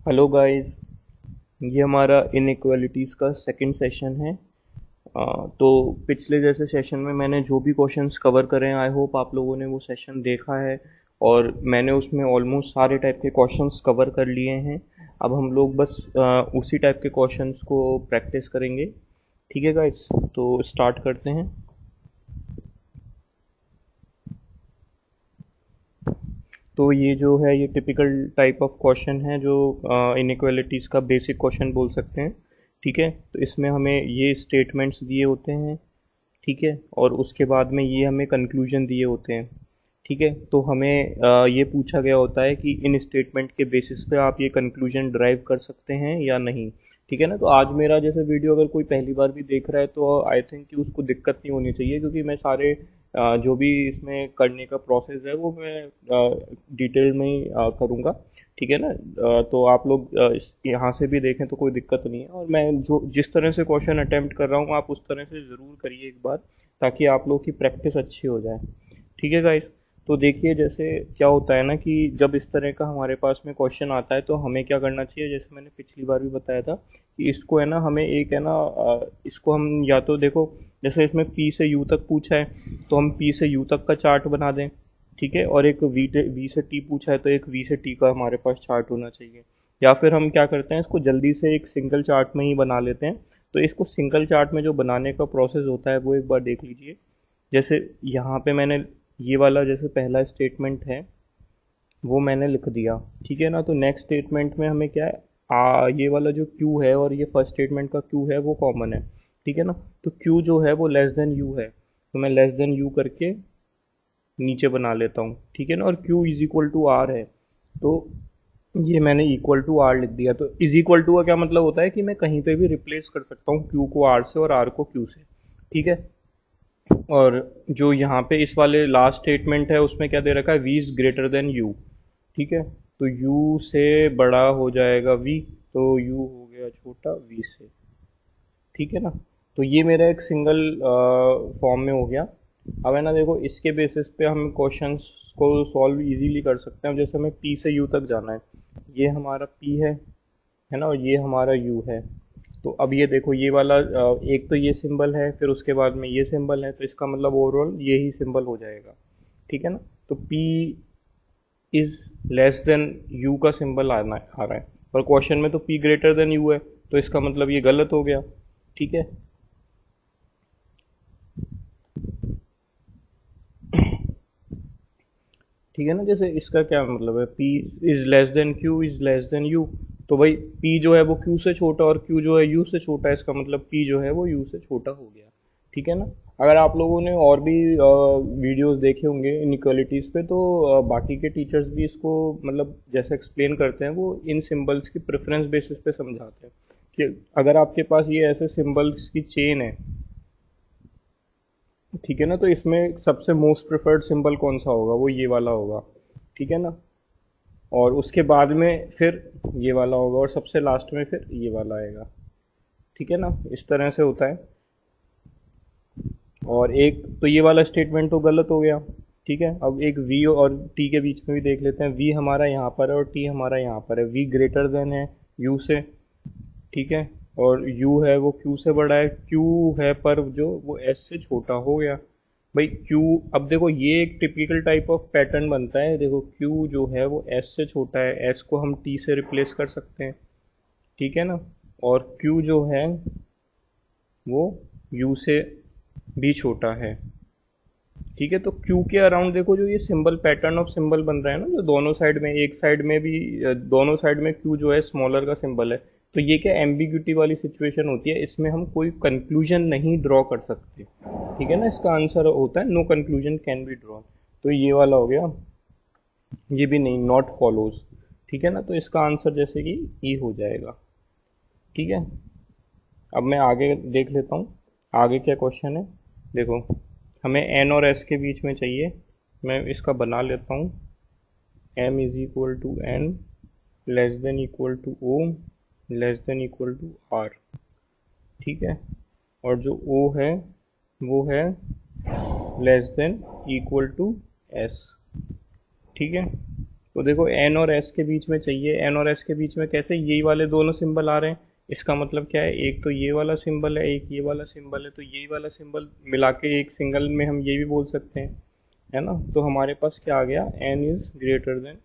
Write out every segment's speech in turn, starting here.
Hello guys. ये हमारा inequalities का सेकंड सेशन है। तो पिछले जैसे सेशन में मैंने जो भी क्वेश्चंस कवर करे हैं, आई होप आप लोगों ने वो सेशन देखा है। और मैंने उसमें ऑलमोस्ट सारे टाइप के क्वेश्चंस कवर कर लिए हैं। अब हम लोग बस उसी टाइप के क्वेश्चंस को प्रैक्टिस करेंगे। ठीक है गाइस, तो स्टार्ट करते हैं। तो ये जो है ये टिपिकल टाइप ऑफ क्वेश्चन है जो इनइक्वालिटीज़ का बेसिक क्वेश्चन बोल सकते हैं। ठीक है, तो इसमें हमें ये स्टेटमेंट्स दिए होते हैं। ठीक है, और उसके बाद में ये हमें कंक्लूजन दिए होते हैं। ठीक है, तो हमें ये पूछा गया होता है कि इन स्टेटमेंट के बेसिस पे आप ये कंक्लूजन ड्राइव कर सकते हैं या नहीं। ठीक है ना, तो आज मेरा जैसे वीडियो अगर कोई पहली बार भी देख रहा है तो आई थिंक कि उसको दिक्कत नहीं होनी चाहिए, क्योंकि मैं सारे जो भी इसमें करने का प्रोसेस है वो मैं डिटेल में ही करूँगा। ठीक है ना, तो आप लोग यहाँ से भी देखें तो कोई दिक्कत नहीं है। और मैं जो जिस तरह से क्वेश्चन अटेम्प्ट कर रहा हूँ आप उस तरह से ज़रूर करिए एक बार, ताकि आप लोग की प्रैक्टिस अच्छी हो जाए। ठीक है गाइस, तो देखिए जैसे क्या होता है ना कि जब इस तरह का हमारे पास में क्वेश्चन आता है तो हमें क्या करना चाहिए, जैसे मैंने पिछली बार भी बताया था कि इसको है ना हमें एक है ना इसको हम या तो देखो, जैसे इसमें पी से यू तक पूछा है तो हम पी से यू तक का चार्ट बना दें। ठीक है, और एक वी से टी पूछा है तो एक वी से टी का हमारे पास चार्ट होना चाहिए। या फिर हम क्या करते हैं, इसको जल्दी से एक सिंगल चार्ट में ही बना लेते हैं। तो इसको सिंगल चार्ट में जो बनाने का प्रोसेस होता है वो एक बार देख लीजिए। जैसे यहाँ पे मैंने ये वाला जैसे पहला स्टेटमेंट है वो मैंने लिख दिया। ठीक है ना, तो नेक्स्ट स्टेटमेंट में हमें क्या है, ये वाला जो क्यू है और ये फर्स्ट स्टेटमेंट का क्यू है वो कॉमन है। ठीक है ना, तो क्यू जो है वो लेस देन यू है, तो मैं लेस देन यू करके नीचे बना लेता हूँ। ठीक है ना, और Q is equal to R है, तो ये मैंने इक्वल टू आर लिख दिया। तो इज इक्वल टू का क्या मतलब होता है कि मैं कहीं पे भी रिप्लेस कर सकता हूँ क्यू को आर से और आर को क्यू से। ठीक है, और जो यहाँ पे इस वाले लास्ट स्टेटमेंट है उसमें क्या दे रखा है, v is greater then u। ठीक है, तो u से बड़ा हो जाएगा v, तो u हो गया छोटा v से। ठीक है ना, तो ये मेरा एक सिंगल फॉर्म में हो गया। अब है ना देखो, इसके बेसिस पे हम क्वेश्चंस को सॉल्व इजीली कर सकते हैं। अब जैसे हमें p से u तक जाना है, ये हमारा p है ना, और ये हमारा u है। तो अब ये देखो, ये वाला एक तो ये सिंबल है, फिर उसके बाद में ये सिंबल है, तो इसका मतलब ओवरऑल ये ही सिंबल हो जाएगा। ठीक है ना, तो p is less then u का सिंबल आ रहा है, और क्वेश्चन में तो p ग्रेटर देन u है, तो इसका मतलब ये गलत हो गया। ठीक है, ठीक है ना, जैसे इसका क्या मतलब है, p is less than q is less then u। तो भाई p जो है वो q से छोटा और q जो है u से छोटा है, इसका मतलब p जो है वो u से छोटा हो गया। ठीक है ना, अगर आप लोगों ने और भी वीडियोस देखे होंगे इनइक्वालिटीज़ पे तो बाकी के टीचर्स भी इसको मतलब जैसे एक्सप्लेन करते हैं वो इन सिंबल्स की प्रेफरेंस बेसिस पे समझाते हैं कि अगर आपके पास ये ऐसे सिंबल्स की चेन है, ठीक है ना, तो इसमें सबसे मोस्ट प्रेफर्ड सिंबल कौन सा होगा, वो ये वाला होगा। ठीक है ना, और उसके बाद में फिर ये वाला होगा, और सबसे लास्ट में फिर ये वाला आएगा। ठीक है ना, इस तरह से होता है। और एक तो ये वाला स्टेटमेंट तो गलत हो गया। ठीक है, अब एक v और t के बीच में भी देख लेते हैं। v हमारा यहाँ पर है और t हमारा यहाँ पर है, v ग्रेटर देन है u से। ठीक है, और u है वो q से बड़ा है, q है पर जो वो s से छोटा हो गया। भाई q, अब देखो ये एक टिपिकल टाइप ऑफ पैटर्न बनता है। देखो q जो है वो s से छोटा है, s को हम t से रिप्लेस कर सकते हैं। ठीक है ना, और q जो है वो u से भी छोटा है। ठीक है, तो क्यू के अराउंड देखो जो ये सिंबल पैटर्न ऑफ सिंबल बन रहा है ना, जो दोनों साइड में, एक साइड में भी दोनों साइड में क्यू जो है स्मॉलर का सिंबल है, तो ये क्या एम्बिग्यूटी वाली सिचुएशन होती है, इसमें हम कोई कंक्लूजन नहीं ड्रॉ कर सकते। ठीक है ना, इसका आंसर होता है no conclusion can be drawn. तो ये वाला हो गया, ये भी नहीं, नॉट फॉलोज। ठीक है ना, तो इसका आंसर जैसे कि ई हो जाएगा। ठीक है, अब मैं आगे देख लेता हूँ आगे क्या क्वेश्चन है। देखो, हमें एन और एस के बीच में चाहिए, मैं इसका बना लेता हूँ। M is equal to N less than equal to O less than equal to R. ठीक है, और जो ओ है वो है less than equal to S. ठीक है, तो देखो एन और एस के बीच में चाहिए, एन और एस के बीच में कैसे, यही वाले दोनों सिंबल आ रहे हैं। इसका मतलब क्या है, एक तो ये वाला सिंबल है, एक ये वाला सिंबल है, तो यही वाला सिंबल मिला के एक सिंगल में हम ये भी बोल सकते हैं, है ना। तो हमारे पास क्या आ गया, N is greater than,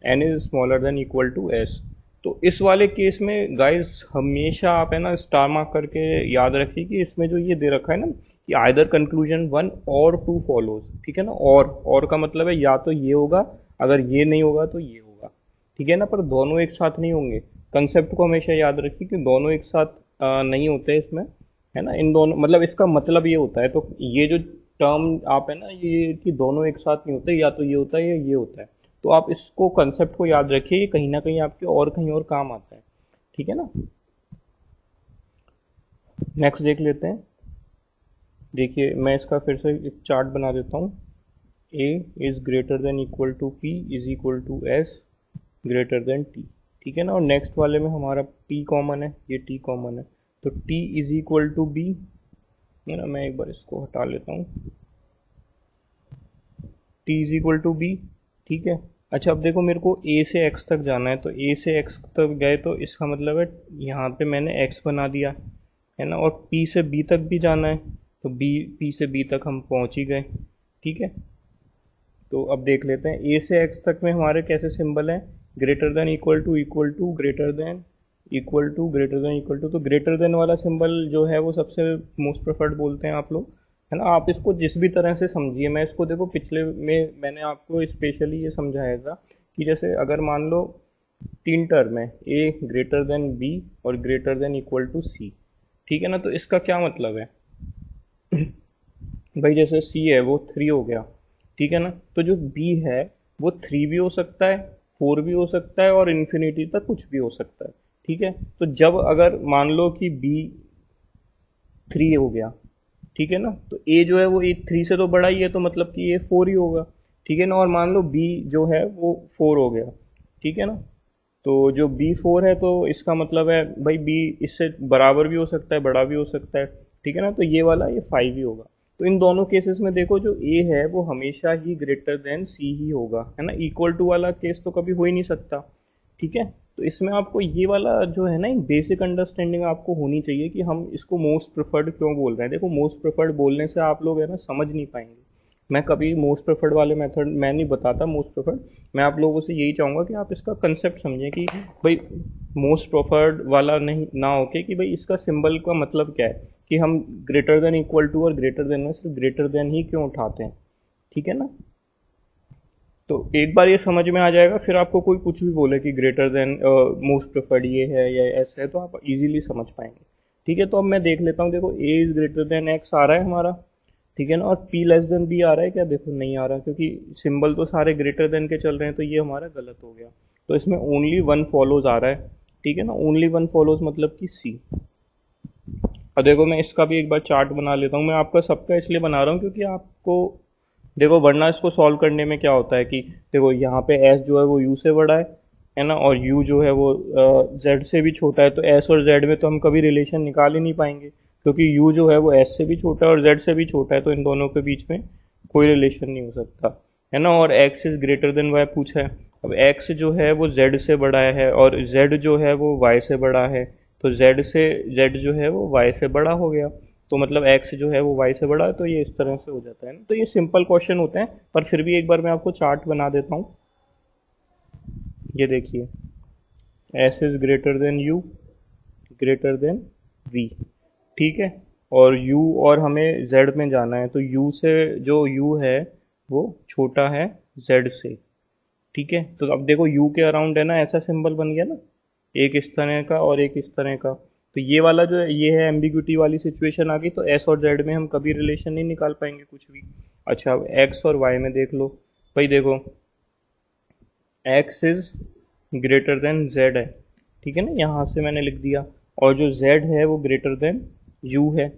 N is smaller than equal to S. तो इस वाले केस में गाइस हमेशा आप है ना स्टार मार्क करके याद रखिए कि इसमें जो ये दे रखा है ना कि आइदर कंक्लूजन 1 और 2 फॉलोज, ठीक है ना। और का मतलब है या तो ये होगा, अगर ये नहीं होगा तो ये होगा, ठीक है ना, पर दोनों एक साथ नहीं होंगे। कंसेप्ट को हमेशा याद रखिए कि दोनों एक साथ नहीं होते इसमें, है ना। इन दोनों मतलब इसका मतलब ये होता है, तो ये जो टर्म आप है ना ये कि दोनों एक साथ नहीं होते, या तो ये होता है या ये होता है। तो आप इसको कंसेप्ट को याद रखिए, ये कहीं ना कहीं आपके और कहीं और काम आता है, ठीक है ना। नेक्स्ट देख लेते हैं। देखिए मैं इसका फिर से एक चार्ट बना देता हूँ। A is greater than equal to P is equal to S greater than T, ठीक है ना। और नेक्स्ट वाले में हमारा p कॉमन है, ये t कॉमन है, तो t is equal to B, है ना। मैं एक बार इसको हटा लेता हूँ, t is equal to B, ठीक है। अच्छा अब देखो मेरे को a से x तक जाना है, तो a से x तक गए तो इसका मतलब है यहाँ पे मैंने x बना दिया, है ना। और p से b तक भी जाना है, तो p से b तक हम पहुँच ही गए, ठीक है। तो अब देख लेते हैं a से x तक में हमारे कैसे सिंबल हैं, greater than equal to greater than equal to greater than equal to. तो ग्रेटर देन वाला सिंबल जो है वो सबसे मोस्ट प्रेफर्ड बोलते हैं आप लोग, है ना। आप इसको जिस भी तरह से समझिए, मैं इसको देखो पिछले में मैंने आपको स्पेशली ये समझाया था कि जैसे अगर मान लो 3 टर्म है, a ग्रेटर देन b और greater than equal to c, ठीक है ना। तो इसका क्या मतलब है भाई जैसे c है वो 3 हो गया, ठीक है ना। तो जो b है वो 3 भी हो सकता है, 4 भी हो सकता है और इन्फिनिटी तक कुछ भी हो सकता है, ठीक है। तो जब अगर मान लो कि b 3 हो गया, ठीक है ना, तो a जो है वो 3 से तो बड़ा ही है, तो मतलब कि ये 4 ही होगा, ठीक है ना। और मान लो b जो है वो 4 हो गया, ठीक है ना। तो जो b 4 है तो इसका मतलब है भाई b इससे बराबर भी हो सकता है, बड़ा भी हो सकता है, ठीक है ना। तो ये वाला ये 5 ही होगा। तो इन दोनों केसेस में देखो जो a है वो हमेशा ही ग्रेटर देन c ही होगा, है ना। इक्वल टू वाला केस तो कभी हो ही नहीं सकता, ठीक है। तो इसमें आपको ये वाला जो है ना एक बेसिक अंडरस्टैंडिंग आपको होनी चाहिए कि हम इसको मोस्ट प्रेफर्ड क्यों बोल रहे हैं। देखो मोस्ट प्रेफर्ड बोलने से आप लोग है ना समझ नहीं पाएंगे। मैं कभी मोस्ट प्रेफर्ड वाले मेथड मैं नहीं बताता मोस्ट प्रेफर्ड, मैं आप लोगों से यही चाहूँगा कि आप इसका कंसेप्ट समझें कि भाई मोस्ट प्रेफर्ड वाला नहीं ना होके कि भाई इसका सिंबल का मतलब क्या है, कि हम ग्रेटर देन इक्वल टू और ग्रेटर देन में सिर्फ ग्रेटर देन ही क्यों उठाते हैं, ठीक है ना। तो एक बार ये समझ में आ जाएगा, फिर आपको कोई कुछ भी बोले कि ग्रेटर देन मोस्ट प्रेफर्ड ये है या ऐसा है, तो आप इजीली समझ पाएंगे, ठीक है। तो अब मैं देख लेता हूँ, देखो a is greater then x आ रहा है हमारा, ठीक है ना। और p लेस देन b आ रहा है क्या, देखो नहीं आ रहा, क्योंकि सिंबल तो सारे ग्रेटर देन के चल रहे हैं, तो ये हमारा गलत हो गया। तो इसमें ओनली 1 फॉलोज आ रहा है, ठीक है ना। ओनली 1 फॉलोज मतलब कि c। और देखो मैं इसका भी एक बार चार्ट बना लेता हूँ, मैं आपका सबका इसलिए बना रहा हूँ क्योंकि आपको देखो वरना इसको सॉल्व करने में क्या होता है कि देखो यहाँ पे s जो है वो u से बड़ा है ना, और u जो है वो z से भी छोटा है, तो s और z में तो हम कभी रिलेशन निकाल ही नहीं पाएंगे, क्योंकि u जो है वो s से भी छोटा है और z से भी छोटा है, तो इन दोनों के बीच में कोई रिलेशन नहीं हो सकता, है ना। और x is greater then y पूछा है, अब x जो है वो z से बड़ा है और z जो है वो y से बड़ा है, तो z जो है वो y से बड़ा हो गया, तो मतलब x जो है वो y से बड़ा है, तो ये इस तरह से हो जाता है ना। तो ये सिंपल क्वेश्चन होते हैं, पर फिर भी एक बार मैं आपको चार्ट बना देता हूँ। ये देखिए s is greater then u greater than v, ठीक है। और u और हमें z में जाना है, तो u से जो u है वो छोटा है z से, ठीक है। तो अब देखो u के अराउंड है ना ऐसा सिंबल बन गया ना, एक इस तरह का और एक इस तरह का, तो ये वाला जो है ये है एम्बिग्यूटी वाली सिचुएशन आ गई, तो s और z में हम कभी रिलेशन नहीं निकाल पाएंगे कुछ भी। अच्छा अब x और y में देख लो, भाई देखो x is greater then z है, ठीक है ना, यहाँ से मैंने लिख दिया, और जो z है वो ग्रेटर देन u है,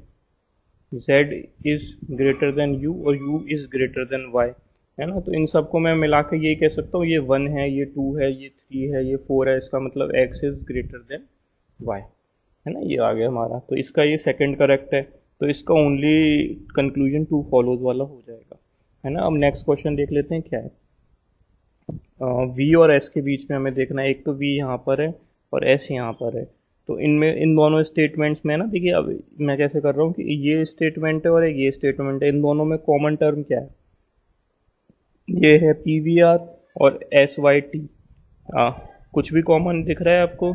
z is greater then u और u is greater then y, है ना। तो इन सबको मैं मिला के यही कह सकता हूँ, ये 1 है, ये 2 है, ये 3 है, ये 4 है, इसका मतलब x is greater then y, है ना। ये आ गया हमारा, तो इसका ये सेकंड करेक्ट है, तो इसका ओनली कंक्लूजन 2 फॉलोज वाला हो जाएगा, है ना। अब नेक्स्ट क्वेश्चन देख लेते हैं क्या है। वी और एस के बीच में हमें देखना है। एक तो वी यहाँ पर है और एस यहाँ पर है, तो इनमें इन दोनों स्टेटमेंट्स में ना देखिए, अब मैं कैसे कर रहा हूँ कि ये स्टेटमेंट है और एक ये स्टेटमेंट है, इन दोनों में कॉमन टर्म क्या है, ये है पी वी आर और एस वाई टी। कुछ भी कॉमन दिख रहा है आपको?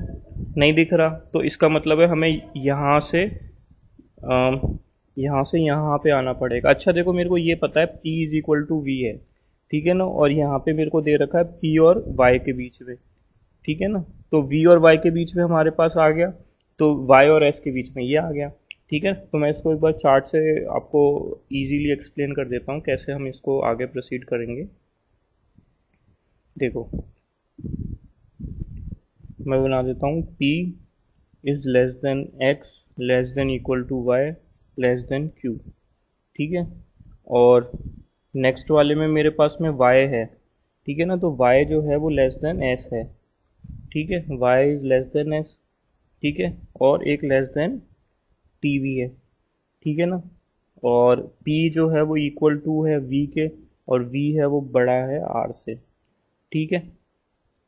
नहीं दिख रहा, तो इसका मतलब है हमें यहाँ से यहाँ पे आना पड़ेगा। अच्छा देखो, मेरे को ये पता है P is equal to V है, ठीक है ना, और यहाँ पे मेरे को दे रखा है P और Y के बीच में, ठीक है ना, तो V और Y के बीच में हमारे पास आ गया, तो Y और S के बीच में ये आ गया, ठीक है। तो मैं इसको एक बार चार्ट से आपको इजीली एक्सप्लेन कर देता हूँ कैसे हम इसको आगे प्रोसीड करेंगे। देखो, मैं बना देता हूँ P is less than X less than equal to Y less than Q, ठीक है। और नेक्स्ट वाले में मेरे पास में Y है, ठीक है ना, तो Y जो है वो लेस देन S है, ठीक है, Y is less then S, ठीक है, और एक लेस देन T भी है, ठीक है ना, और P जो है वो इक्वल टू है V के, और V है वो बड़ा है R से, ठीक है।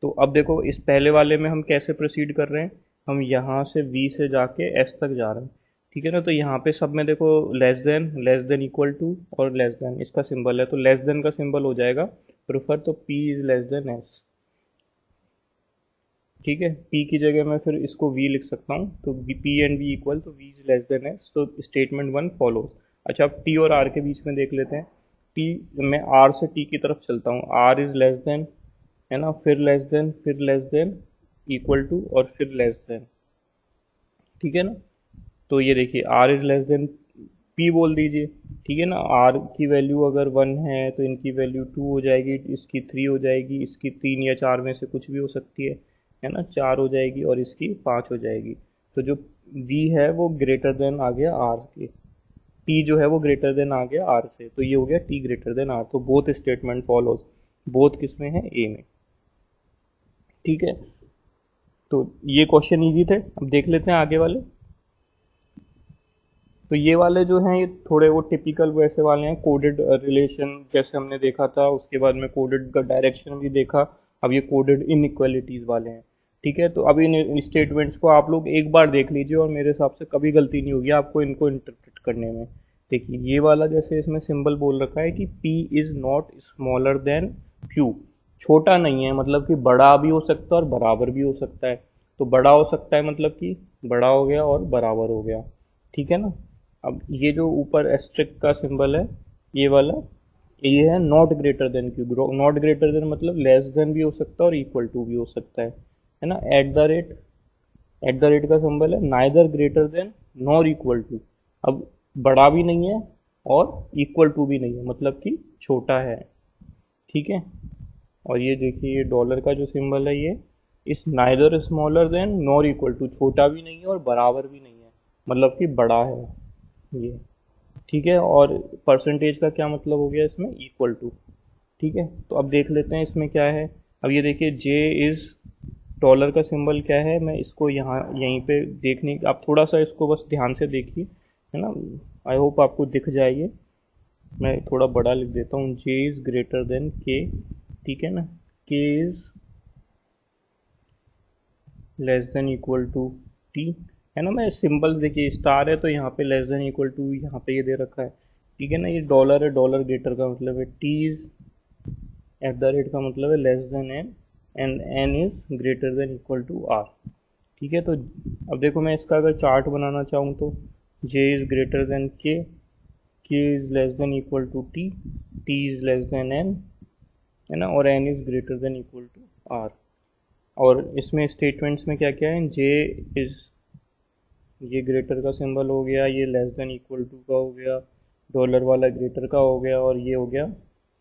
तो अब देखो, इस पहले वाले में हम कैसे प्रोसीड कर रहे हैं, हम यहाँ से V से जाके S तक जा रहे हैं, ठीक है ना। तो यहाँ पे सब में देखो लेस देन इक्वल टू और लेस देन इसका सिंबल है, तो लेस देन का सिंबल हो जाएगा प्रेफर, तो P is less then S, ठीक है। P की जगह मैं फिर इसको V लिख सकता हूँ, तो P एंड V इक्वल, तो V is less then S, तो स्टेटमेंट वन फॉलोज। अच्छा, अब T और R के बीच में देख लेते हैं। T, मैं R से T की तरफ चलता हूँ, R इज लेस देन, है ना, फिर लेस देन इक्वल टू और फिर लेस देन, ठीक है ना। तो ये देखिए, R is less then P बोल दीजिए, ठीक है ना। R की वैल्यू अगर 1 है तो इनकी वैल्यू 2 हो जाएगी, इसकी 3 हो जाएगी, इसकी 3 या 4 में से कुछ भी हो सकती है ना, 4 हो जाएगी और इसकी 5 हो जाएगी। तो जो V है वो ग्रेटर देन आ गया R के, P जो है वो ग्रेटर देन आ गया R से, तो ये हो गया T ग्रेटर देन R, तो बोथ स्टेटमेंट फॉलोज, बोथ किस में है, A में, ठीक है। तो ये क्वेश्चन इजी थे। अब देख लेते हैं आगे वाले। तो ये वाले जो हैं ये थोड़े वो टिपिकल वैसे वाले हैं, कोडेड रिलेशन जैसे हमने देखा था, उसके बाद में कोडेड का डायरेक्शन भी देखा, अब ये कोडेड इनइक्वालिटीज वाले हैं, ठीक है। तो अब इन स्टेटमेंट्स को आप लोग एक बार देख लीजिए और मेरे हिसाब से कभी गलती नहीं होगी आपको इनको इंटरप्रेट करने में। देखिए, ये वाला जैसे इसमें सिंबल बोल रखा है कि P is not smaller than Q, छोटा नहीं है, मतलब कि बड़ा भी हो सकता है और बराबर भी हो सकता है। तो बड़ा हो सकता है मतलब कि बड़ा हो गया और बराबर हो गया, ठीक है ना। अब ये जो ऊपर एस्ट्रिक का सिंबल है, ये वाला, ये है not greater than Q. Not greater than मतलब लेस देन भी हो सकता है और इक्वल टू भी हो सकता है ना। एट द रेट का सिंबल है neither greater than nor equal to, अब बड़ा भी नहीं है और इक्वल टू भी नहीं है, मतलब कि छोटा है, ठीक है। और ये देखिए, ये डॉलर का जो सिंबल है, ये इस neither smaller than nor equal to, छोटा भी नहीं है और बराबर भी नहीं है, मतलब कि बड़ा है ये, ठीक है। और परसेंटेज का क्या मतलब हो गया इसमें, इक्वल टू, ठीक है। तो अब देख लेते हैं इसमें क्या है। अब ये देखिए, जे इज, डॉलर का सिंबल क्या है, मैं इसको यहाँ यहीं पे देखने, आप थोड़ा सा इसको बस ध्यान से देखिए, है ना, आई होप आपको दिख जाए ये। मैं थोड़ा बड़ा लिख देता हूँ, जे इज ग्रेटर देन के, ठीक है ना, K is less than equal to T, है ना। मैं सिंबल देखिए, स्टार है तो यहाँ पे लेस देन इक्वल टू यहाँ पे ये दे रखा है, ठीक है ना। ये डॉलर है, डॉलर ग्रेटर का मतलब है, T is at the rate का मतलब है less than N, and N is greater than equal to R, ठीक है। तो अब देखो, मैं इसका अगर चार्ट बनाना चाहूँ तो J is greater than K is less than equal to T is less than N, है ना, और N is greater than equal to R. और इसमें स्टेटमेंट्स में क्या क्या है, जे इज, ये ग्रेटर का सिंबल हो गया, ये लेस देन इक्वल टू का हो गया, डॉलर वाला ग्रेटर का हो गया, और ये हो गया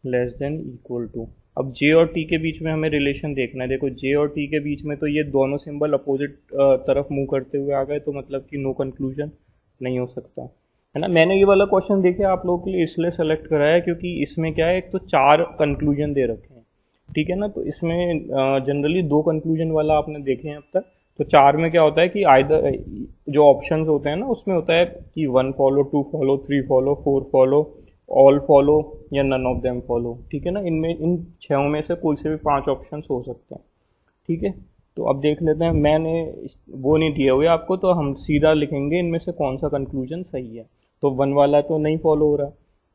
लेस देन इक्वल टू। अब जे और टी के बीच में हमें रिलेशन देखना है। देखो, जे और टी के बीच में तो ये दोनों सिंबल अपोजिट तरफ मूव करते हुए आ गए, तो मतलब कि नो कंक्लूजन नहीं हो सकता, है ना। मैंने ये वाला क्वेश्चन देखे आप लोगों के लिए इसलिए सेलेक्ट कराया क्योंकि इसमें क्या है, एक तो 4 कंक्लूजन दे रखे हैं, ठीक है ना। तो इसमें जनरली 2 कंक्लूजन वाला आपने देखे हैं अब तक। तो 4 में क्या होता है कि आइदर जो ऑप्शंस होते हैं ना, उसमें होता है कि 1 follow, 2 follow, 3 follow, 4 follow, all follow या नन ऑफ देम फॉलो, ठीक है ना। इनमें इन छहों में से कोई से भी 5 ऑप्शंस हो सकते हैं, ठीक है। तो अब देख लेते हैं, मैंने वो नहीं दिया हुआ है आपको, तो हम सीधा लिखेंगे इनमें से कौन सा कंक्लूजन सही है। तो 1 वाला तो नहीं फॉलो हो रहा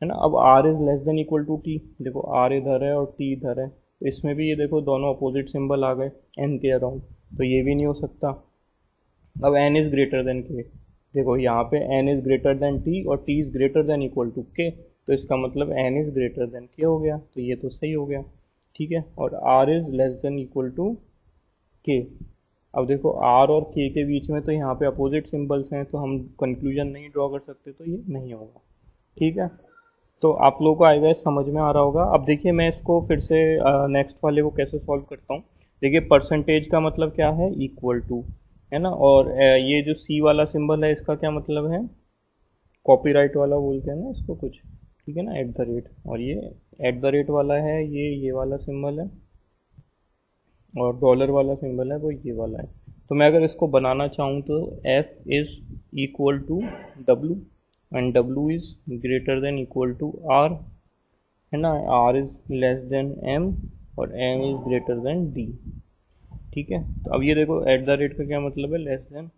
है ना। अब R is less than equal to T, देखो आर इधर है और टी इधर है, तो इसमें भी ये देखो दोनों अपोजिट सिंबल आ गए एन के अराउंड, तो ये भी नहीं हो सकता। अब एन इज ग्रेटर देन के, देखो यहाँ पे N is greater than T और T is greater than equal to K, तो इसका मतलब एन इज ग्रेटर देन के हो गया, तो ये तो सही हो गया, ठीक है। और R is less than equal to K, अब देखो आर और के के बीच में तो यहाँ पे अपोजिट सिंबल्स हैं, तो हम कंक्लूजन नहीं ड्रॉ कर सकते, तो ये नहीं होगा, ठीक है। तो आप लोगों को आएगा समझ में आ रहा होगा। अब देखिए मैं इसको फिर से नेक्स्ट वाले को कैसे सॉल्व करता हूँ। देखिए परसेंटेज का मतलब क्या है, इक्वल टू, है ना। और ये जो सी वाला सिंबल है इसका क्या मतलब है, कॉपीराइट वाला बोलते हैं ना इसको कुछ, ठीक है ना, एट द रेट। और ये एट द रेट वाला है, ये वाला सिंबल है, और डॉलर वाला सिंबल है वो ये वाला है। तो मैं अगर इसको बनाना चाहूँ तो F is equal to W and W is greater than equal to R, है ना। R is less than M और M is greater than D, ठीक है। तो अब ये देखो एट द रेट का क्या मतलब है, लेस देन,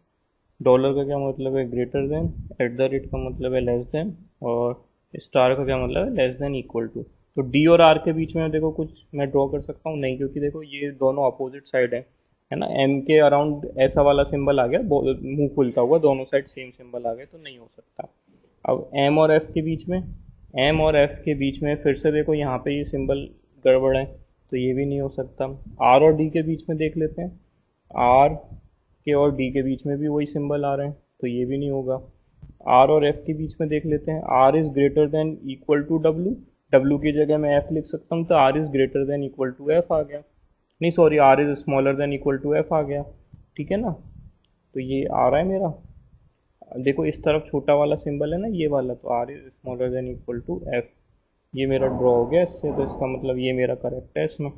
डॉलर का क्या मतलब है, greater than, at the rate का मतलब है लेस देन, और स्टार का क्या मतलब है, लेस देन इक्वल टू। तो डी और आर के बीच में देखो कुछ मैं ड्रॉ कर सकता हूँ, नहीं, क्योंकि देखो ये दोनों अपोजिट साइड है ना। एम के अराउंड ऐसा वाला सिंबल आ गया, मुंह खुलता हुआ, दोनों साइड सेम सिंबल आ गए, तो नहीं हो सकता। अब एम और एफ के बीच में, एम और एफ के बीच में फिर से देखो यहाँ पे ये सिंबल गड़बड़ है, तो ये भी नहीं हो सकता। आर और डी के बीच में देख लेते हैं, आर के और डी के बीच में भी वही सिंबल आ रहे हैं, तो ये भी नहीं होगा। आर और एफ के बीच में देख लेते हैं, R is greater than equal to W, W की जगह मैं एफ लिख सकता हूँ, तो R is greater than equal to F आ गया, नहीं sorry, R is smaller than equal to F आ गया, ठीक है ना। तो ये आ रहा है मेरा, देखो इस तरफ छोटा वाला सिंबल है ना ये वाला, तो R is smaller than equal to F, ये मेरा ड्रॉ हो गया इससे, तो इसका मतलब ये मेरा करेक्ट है इसमें,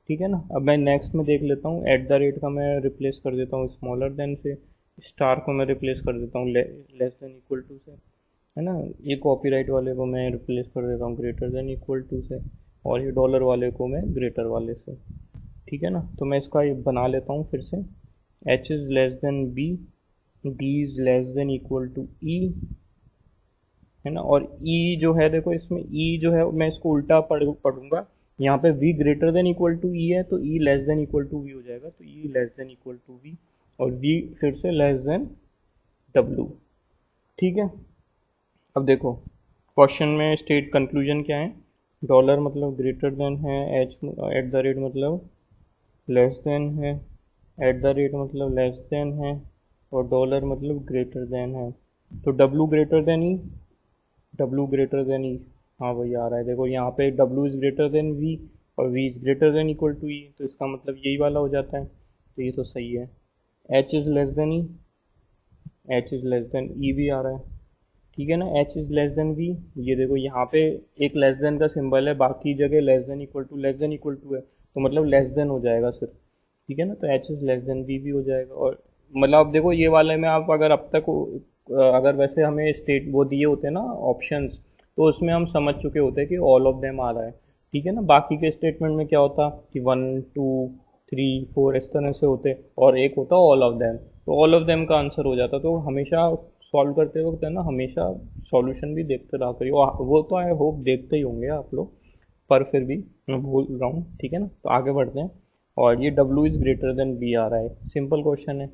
ठीक है ना। अब मैं नेक्स्ट में देख लेता हूँ, एट द रेट का मैं रिप्लेस कर देता हूँ स्मॉलर देन से, स्टार को मैं रिप्लेस कर देता हूँ लेस देन इक्वल टू से, है ना। ये कॉपीराइट वाले को मैं रिप्लेस कर देता हूँ ग्रेटर देन इक्वल टू से, और ये डॉलर वाले को मैं ग्रेटर वाले से, ठीक है ना। तो मैं इसका ये बना लेता हूँ फिर से, H is less than B, D is less than equal to E, है ना। और ई जो है देखो इसमें ई जो है मैं इसको उल्टा पढ़ूंगा, यहाँ पे v greater than equal to E है, तो e less than equal to V हो जाएगा, तो e less than equal to V, और v फिर से लेस देन w, ठीक है। अब देखो क्वेश्चन में स्टेट कंक्लूजन क्या है, डॉलर मतलब ग्रेटर देन है, एच एट द रेट मतलब लेस देन है, एट द रेट मतलब लेस देन है, और डॉलर मतलब ग्रेटर देन है, तो w greater than E, W greater than E, हाँ भाई आ रहा है, देखो यहाँ पे W is greater than V और V is greater than equal to E, तो इसका मतलब यही वाला हो जाता है, तो ये तो सही है। H is less than E, H is less than E भी आ रहा है, ठीक है ना। H is less than V, ये देखो यहाँ पे एक लेस देन का सिंबल है, बाकी जगह लेस देन इक्वल टू है, तो मतलब लेस देन हो जाएगा सिर्फ, ठीक है ना। तो H is less than V भी हो जाएगा, और मतलब अब देखो ये वाले में आप अगर अब तक अगर वैसे हमें स्टेट वो दिए होते हैं ना ऑप्शंस, तो उसमें हम समझ चुके होते हैं कि ऑल ऑफ देम आ रहा है, ठीक है ना। बाकी के स्टेटमेंट में क्या होता कि 1 2 3 4 इस तरह से होते, और एक होता ऑल ऑफ देम, तो ऑल ऑफ देम का आंसर हो जाता। तो हमेशा सॉल्व करते वक्त है ना, हमेशा सॉल्यूशन भी देखते रहा करिए, वो तो आई होप देखते ही होंगे आप लोग, पर फिर भी मैं भूल रहा हूँ, ठीक है ना। तो आगे बढ़ते हैं, और ये W is greater than B आ रहा है, सिंपल क्वेश्चन है,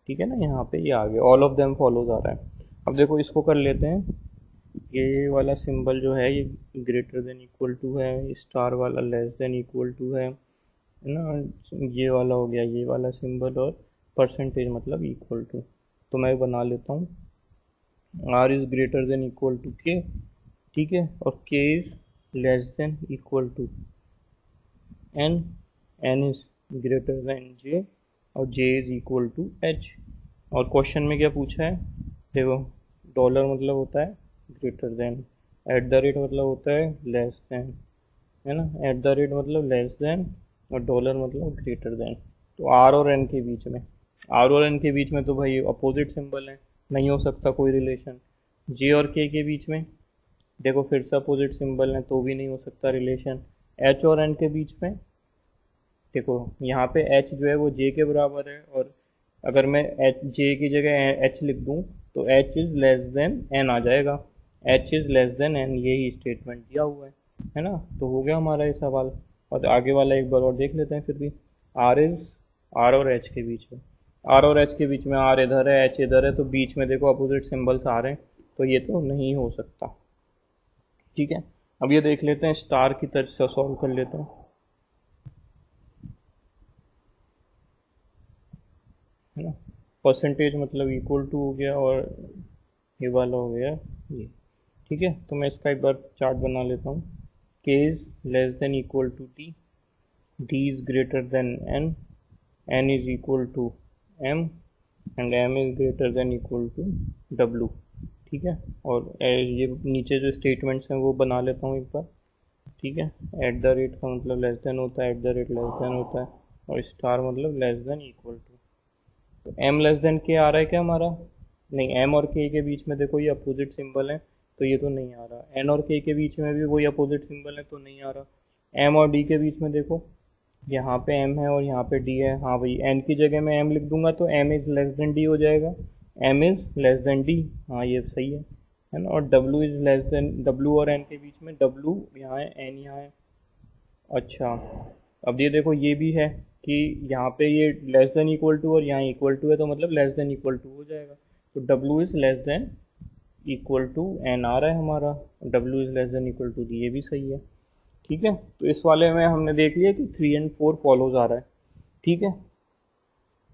ठीक है ना। यहाँ पे ये आ गया ऑल ऑफ देम फॉलोज आ रहा है। अब देखो इसको कर लेते हैं, ये वाला सिंबल जो है ये ग्रेटर देन इक्वल टू है, स्टार वाला लेस देन इक्वल टू है ना, ये वाला हो गया ये वाला सिंबल, और परसेंटेज मतलब इक्वल टू। तो मैं बना लेता हूँ, R is greater than equal to K, ठीक है, और K is less than equal to N, N is greater than J, और J is equal to H. और क्वेश्चन में क्या पूछा है, देखो डॉलर मतलब होता है greater than, at the rate मतलब होता है लेस देन, है ना, एट द रेट मतलब लेस देन, और डॉलर मतलब ग्रेटर देन। तो आर और एन के बीच में, आर और एन के बीच में तो भाई अपोजिट सिंबल है, नहीं हो सकता कोई रिलेशन। जे और के बीच में, देखो फिर से अपोजिट सिंबल है तो भी नहीं हो सकता रिलेशन। एच और एन के बीच में, देखो यहाँ पे एच जो है वो जे के बराबर है, और अगर मैं एच जे की जगह एच लिख दूँ तो H is less than N आ जाएगा। H is less than N, यही स्टेटमेंट दिया हुआ है ना। तो हो गया हमारा ये सवाल। और आगे वाला एक बार और देख लेते हैं फिर भी। आर इज़, आर और एच के बीच में, आर और एच के बीच में आर इधर है एच इधर है, तो बीच में देखो अपोजिट सिंबल्स आ रहे हैं, तो ये तो नहीं हो सकता। ठीक है, अब ये देख लेते हैं, स्टार की तरफ से सॉल्व कर लेते हैं, है ना। परसेंटेज मतलब इक्वल टू हो गया, और ये वाला हो गया ये। ठीक है, तो मैं इसका एक बार चार्ट बना लेता हूँ। K is less than equal to T, D is greater than N, N is equal to M, and M is greater than equal to W. ठीक है, और ये नीचे जो स्टेटमेंट्स हैं वो बना लेता हूँ एक बार। ठीक है, एट द रेट का मतलब लेस देन होता है, at the rate less than होता है, और स्टार मतलब लेस देन इक्वल टू। तो एम लेस देन के आ रहा है क्या हमारा? नहीं, एम और के के बीच में देखो ये अपोजिट सिंबल है, तो ये तो नहीं आ रहा। एन और के बीच में भी वही अपोजिट सिंबल है, तो नहीं आ रहा। एम और डी के बीच में देखो, यहाँ पे एम है और यहाँ पे डी है। हाँ भाई, एन की जगह मैं एम लिख दूंगा तो M is less than D हो जाएगा। M is less than D, हाँ ये सही है ना। और W is less than, W और एन के बीच में डब्लू यहाँ है, एन यहाँ है। अच्छा, अब ये देखो ये भी है कि यहाँ पे ये लेस देन इक्वल टू और यहाँ इक्वल टू है, तो मतलब लेस देन इक्वल टू हो जाएगा। तो W is less than equal to N आ रहा है हमारा, W is less than equal to D, ये भी सही है। ठीक है, तो इस वाले में हमने देख लिया कि 3 एंड 4 फॉलोज आ रहा है। ठीक है,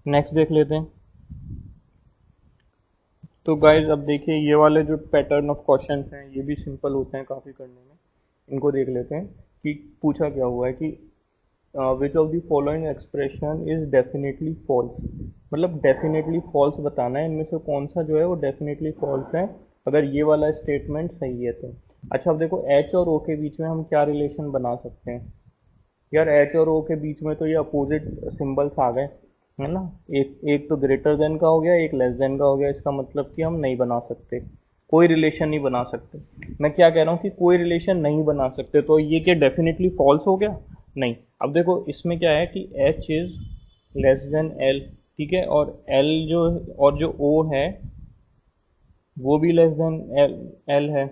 नेक्स्ट देख लेते हैं। तो गाइज अब देखिए, ये वाले जो पैटर्न ऑफ क्वेश्चंस हैं ये भी सिंपल होते हैं काफ़ी करने में। इनको देख लेते हैं कि पूछा क्या हुआ है कि which of the following expression is definitely false. मतलब डेफिनेटली फॉल्स बताना है, इनमें से कौन सा जो है वो डेफिनेटली फॉल्स है अगर ये वाला स्टेटमेंट सही है तो। अच्छा, अब देखो एच और ओ के बीच में हम क्या रिलेशन बना सकते हैं। यार एच और ओ के बीच में तो ये अपोजिट सिंबल्स आ गए, है ना। एक एक तो ग्रेटर देन का हो गया, एक लेस देन का हो गया, इसका मतलब कि हम नहीं बना सकते, कोई रिलेशन नहीं बना सकते। मैं क्या कह रहा हूँ कि कोई रिलेशन नहीं बना सकते, तो ये क्या डेफिनेटली फॉल्स हो गया? नहीं। अब देखो इसमें क्या है कि H is less than L, ठीक है, और एल जो, और जो ओ है वो भी लेस देन एल एल है।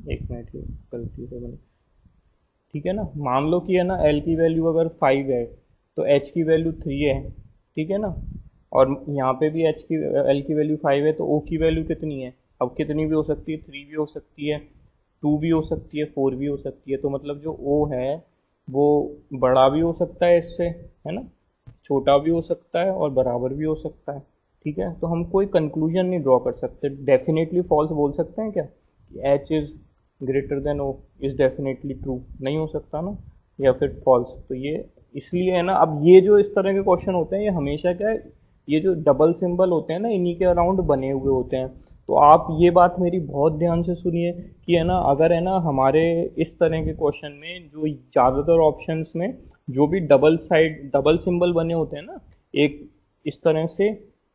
एक मिनट, ये गलती से बनी। ठीक है ना, मान लो कि है ना एल की वैल्यू अगर 5 है तो एच की वैल्यू 3 है। ठीक है ना, और यहाँ पे भी एच की, एल की वैल्यू 5 है, तो ओ की वैल्यू कितनी है? अब कितनी भी हो सकती है, 3 भी हो सकती है, 2 भी हो सकती है, 4 भी हो सकती है। तो मतलब जो ओ है वो बड़ा भी हो सकता है इससे, है ना, छोटा भी हो सकता है और बराबर भी हो सकता है। ठीक है, तो हम कोई कंक्लूजन नहीं ड्रॉ कर सकते। डेफिनेटली फॉल्स बोल सकते हैं क्या कि H is greater than O is definitely true? नहीं हो सकता ना, या फिर फॉल्स। तो ये इसलिए है ना, अब ये जो इस तरह के क्वेश्चन होते हैं ये हमेशा क्या है, ये जो डबल सिंबल होते हैं ना इन्हीं के अराउंड बने हुए होते हैं। तो आप ये बात मेरी बहुत ध्यान से सुनिए कि है ना, अगर है ना हमारे इस तरह के क्वेश्चन में जो ज़्यादातर ऑप्शंस में जो भी डबल साइड डबल सिंबल बने होते हैं ना, एक इस तरह से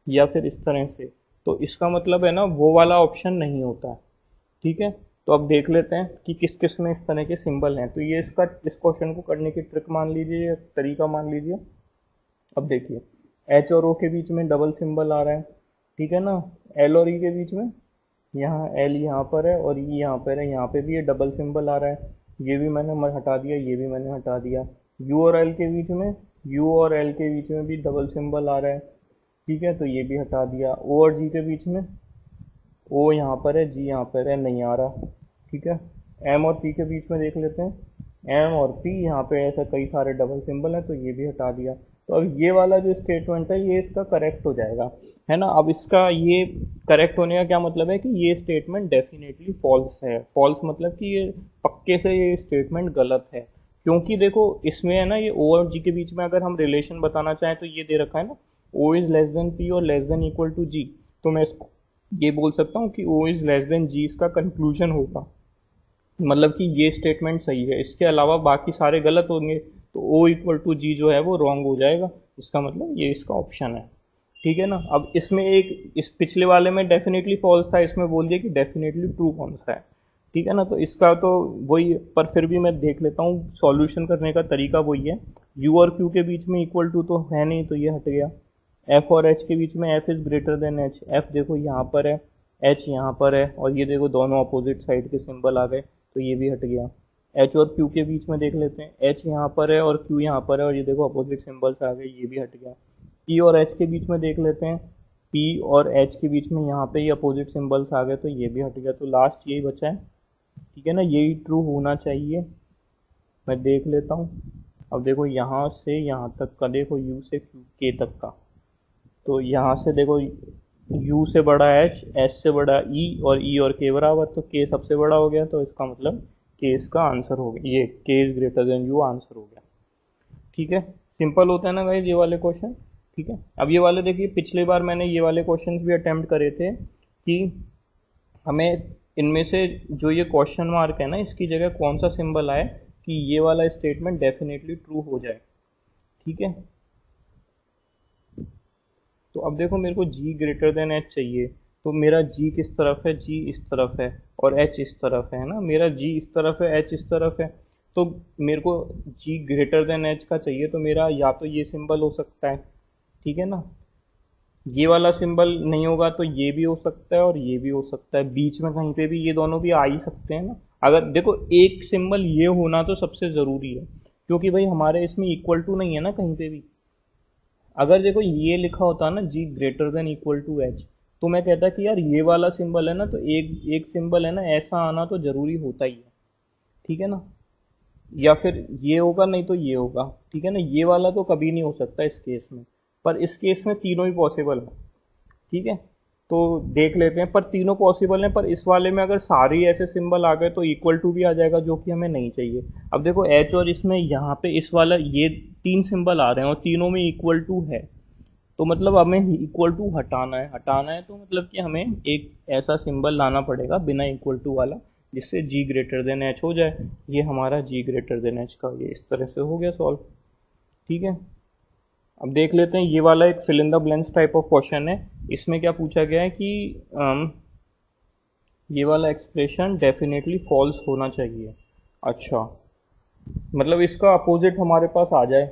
या फिर इस तरह से, तो इसका मतलब है ना वो वाला ऑप्शन नहीं होता है। ठीक है, तो अब देख लेते हैं कि किस किस में इस तरह के सिंबल हैं। तो ये इसका, इस क्वेश्चन को करने की ट्रिक मान लीजिए या तरीका मान लीजिए। अब देखिए, एच और ओ के बीच में डबल सिंबल आ रहा है, ठीक है ना। एल और ई के बीच में, यहाँ एल यहाँ पर है और ई यहाँ पर है, यहाँ पे भी ये डबल सिंबल आ रहा है, ये भी मैंने हटा दिया, ये भी मैंने हटा दिया। यू और एल के बीच में, यू और एल के बीच में भी डबल सिंबल आ रहा है, ठीक है, तो ये भी हटा दिया। ओ और जी के बीच में, ओ यहाँ पर है, जी यहाँ पर है, नहीं आ रहा। ठीक है, एम और पी के बीच में देख लेते हैं, एम और पी यहाँ पे ऐसा कई सारे डबल सिंबल हैं, तो ये भी हटा दिया। तो अब ये वाला जो स्टेटमेंट है ये इसका करेक्ट हो जाएगा, है ना। अब इसका ये करेक्ट होने का क्या मतलब है कि ये स्टेटमेंट डेफिनेटली फॉल्स है। फॉल्स मतलब कि ये पक्के से ये स्टेटमेंट गलत है, क्योंकि देखो इसमें है ना, ये ओ और जी के बीच में अगर हम रिलेशन बताना चाहें तो ये दे रखा है ना, O is less than P और less than equal to G. तो मैं इसको ये बोल सकता हूँ कि O is less than G इसका कंक्लूजन होगा, मतलब कि ये स्टेटमेंट सही है। इसके अलावा बाकी सारे गलत होंगे, तो ओ इक्वल टू जी जो है वो रॉन्ग हो जाएगा। इसका मतलब ये इसका ऑप्शन है। ठीक है ना, अब इसमें एक, इस पिछले वाले में डेफिनेटली फॉल्स था, इसमें बोल दिया कि डेफिनेटली ट्रू कौन सा है। ठीक है ना। तो इसका तो वही, पर फिर भी मैं देख लेता हूँ, सॉल्यूशन करने का तरीका वही है। यू और क्यू के बीच में इक्वल टू तो है नहीं, तो ये हट गया। एफ और एच के बीच में F is greater then H, F देखो यहाँ पर है, एच यहाँ पर है, और ये देखो दोनों अपोजिट साइड के सिंबल आ गए, तो ये भी हट गया। एच और क्यू के बीच में देख लेते हैं, एच यहाँ पर है और क्यू यहाँ पर है, और ये देखो अपोजिट सिंबल्स आ गए, ये भी हट गया। पी और एच के बीच में देख लेते हैं, पी और एच के बीच में यहाँ पे ये अपोजिट सिंबल्स आ गए, तो ये भी हट गया। तो लास्ट यही बचा है, ठीक है ना, यही ट्रू होना चाहिए। मैं देख लेता हूँ। अब देखो यहाँ से यहाँ तक का देखो, यू से क्यू के तक का, तो यहाँ से देखो u से बड़ा h, h से बड़ा e, और e और k बराबर, तो k सबसे बड़ा हो गया, तो इसका मतलब k इसका आंसर हो गया, ये k is greater then u answer हो गया। ठीक है, सिंपल होता है ना गाइस ये वाले क्वेश्चन। ठीक है, अब ये वाले देखिए, पिछली बार मैंने ये वाले क्वेश्चंस भी अटेम्प्ट करे थे कि हमें इनमें से जो ये क्वेश्चन मार्क है ना, इसकी जगह कौन सा सिंबल आए कि ये वाला स्टेटमेंट डेफिनेटली ट्रू हो जाए। ठीक है, तो अब देखो मेरे को g ग्रेटर देन h चाहिए, तो मेरा g किस तरफ है, g इस तरफ है और h इस तरफ है ना, मेरा g इस तरफ है, h इस तरफ है, तो मेरे को g ग्रेटर देन h का चाहिए, तो मेरा या तो ये सिंबल हो सकता है, ठीक है ना, ये वाला सिंबल नहीं होगा तो ये भी हो सकता है और ये भी हो सकता है, बीच में कहीं पे भी ये दोनों भी आ ही सकते हैं ना। अगर देखो एक सिंबल ये होना तो सबसे ज़रूरी है, क्योंकि भाई हमारे इसमें इक्वल टू नहीं है ना कहीं पे भी। अगर देखो ये लिखा होता ना g greater than equal to h, तो मैं कहता कि यार ये वाला सिंबल है ना, तो एक एक सिंबल है ना ऐसा आना तो जरूरी होता ही है, ठीक है ना, या फिर ये होगा नहीं तो ये होगा, ठीक है ना, ये वाला तो कभी नहीं हो सकता इस केस में, पर इस केस में तीनों ही पॉसिबल है। ठीक है, तो देख लेते हैं, पर तीनों पॉसिबल हैं, पर इस वाले में अगर सारे ही ऐसे सिंबल आ गए तो इक्वल टू भी आ जाएगा, जो कि हमें नहीं चाहिए। अब देखो एच और इसमें यहाँ पे इस वाला ये तीन सिंबल आ रहे हैं और तीनों में इक्वल टू है, तो मतलब हमें इक्वल टू हटाना है, हटाना है तो मतलब कि हमें एक ऐसा सिंबल लाना पड़ेगा बिना इक्वल टू वाला, जिससे जी ग्रेटर देन एच हो जाए। ये हमारा जी ग्रेटर देन एच का ये इस तरह से हो गया सॉल्व। ठीक है, अब देख लेते हैं, ये वाला एक fill in the blanks type of question है। इसमें क्या पूछा गया है कि ये वाला एक्सप्रेशन डेफिनेटली फॉल्स होना चाहिए। अच्छा, मतलब इसका अपोजिट हमारे पास आ जाए,